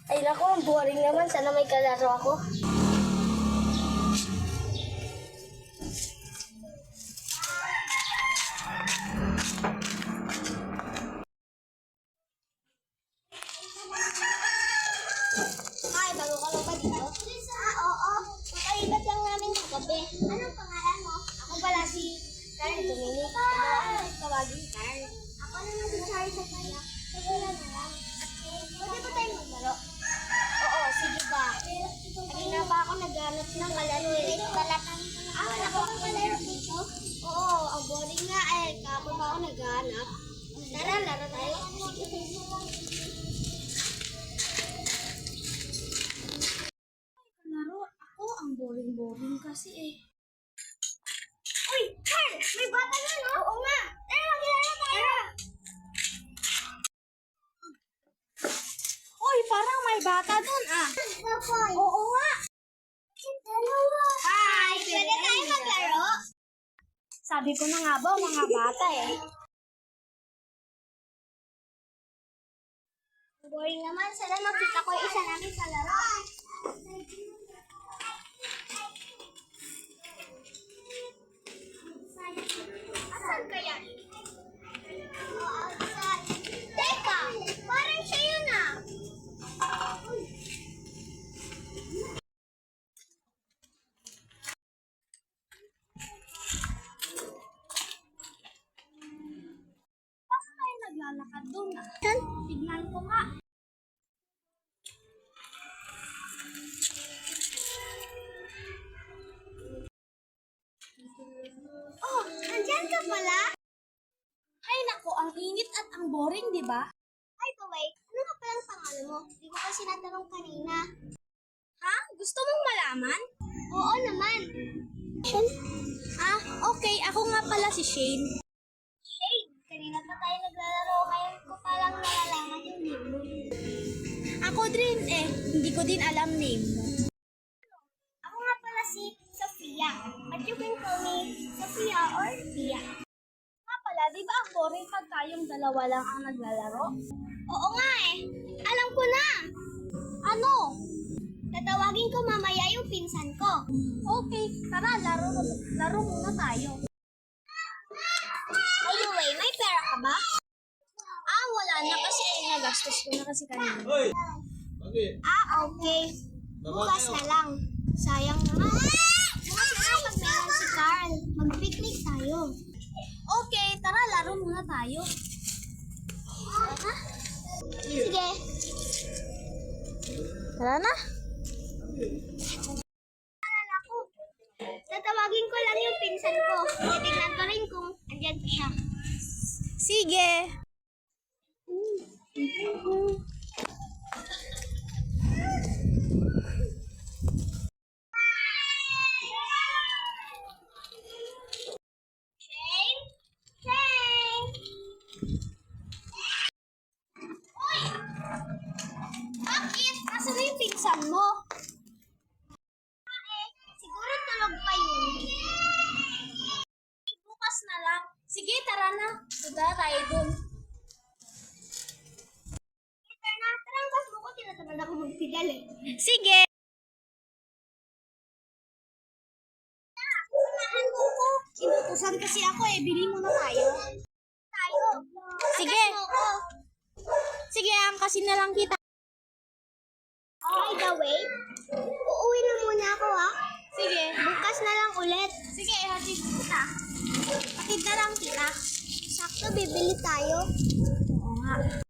Ay naku, ang boring naman. Sana may kalaro ako. Ay, bago ka ba dito? Oo. Kakaibat lang namin kagabi. Anong pangalan mo? Ako pala si Karen Dominic. Tawagin Karen. Ako naman si Charles at Maya. Wala na lang. Pwede ba tayo maglaro? Oo, sige ba? Kanina pa ako naghanap ng kalaro eh. Wala ko bang kalaro dito? Oo, ang boring nga eh. Kapag pa ako naghanap. Tara, laro tayo. Laro? Ako, ang boring-boring kasi eh. Uy, Carl! May bata na, no? Oo nga! Tara, maglaro tayo! Uy, parang may bata dun ah. Oo nga. Hi! Pwede tayo maglaro? Sabi ko na nga ba, mga bata eh. Boring naman. Sana makita ko yung isa namin sa laro. Asan kaya? Teka! Parang siya yun ah. Bakit tayo naglalakad doon ah? Tignan ko nga. Oh, nandyan ka pala? Hay nako, ang init at ang boring, di ba? By the way, ano nga palang pangalan mo? Hindi ko kasi natanong kanina. Ha? Gusto mong malaman? Oo naman. Ah, okay. Ako nga pala si Shane. Shane? Kanina pa tayo naglalaro. Ngayon ko palang nalalaman yung name mo. Ako din eh. Hindi ko din alam name mo. Ako nga pala si Sofia. But you can call me Sofia or Pia. Nga pala, di ba ang boring pag tayong dalawa lang ang naglalaro? Oo nga eh. Alam ko na. Ano? Tatawagin ko mamaya yung pinsan ko. Okay, tara, laro muna tayo. By the way, may pera ka ba? Ah, wala na kasi nagastos ko na kasi kanina. Hoy! Bakit? Ah, okay. Bukas na lang. Sayang naman. Bukas na lang pag meron si Carl. Mag-picnic tayo. Okay, tara, laro muna tayo. Tara. Sige. Tara na. Alala ko. Tatawagin ko lang yung pinsan ko. Titignan ko rin kung andyan siya. Sige. Shane? Shane? Uy! Bakit? Nasaan na yung pinsan mo? Siguro tulog pa yun. Bukas na lang. Sige, tara na. Tara tayo dun. Tara na. Tara ang bus mo ko. Tinatamad ako magpidal eh. Sige. Samahan mo ko. Inutusan kasi ako eh. Bili mo na tayo. Tayo. Sige. Sige, ang kasi na lang kita. By the way, uuwi na muna ako ha. Sige. Bukas na lang ulit. Sige, hatid kita. Hatid na lang kita. Sakto, bibili tayo. Oo nga.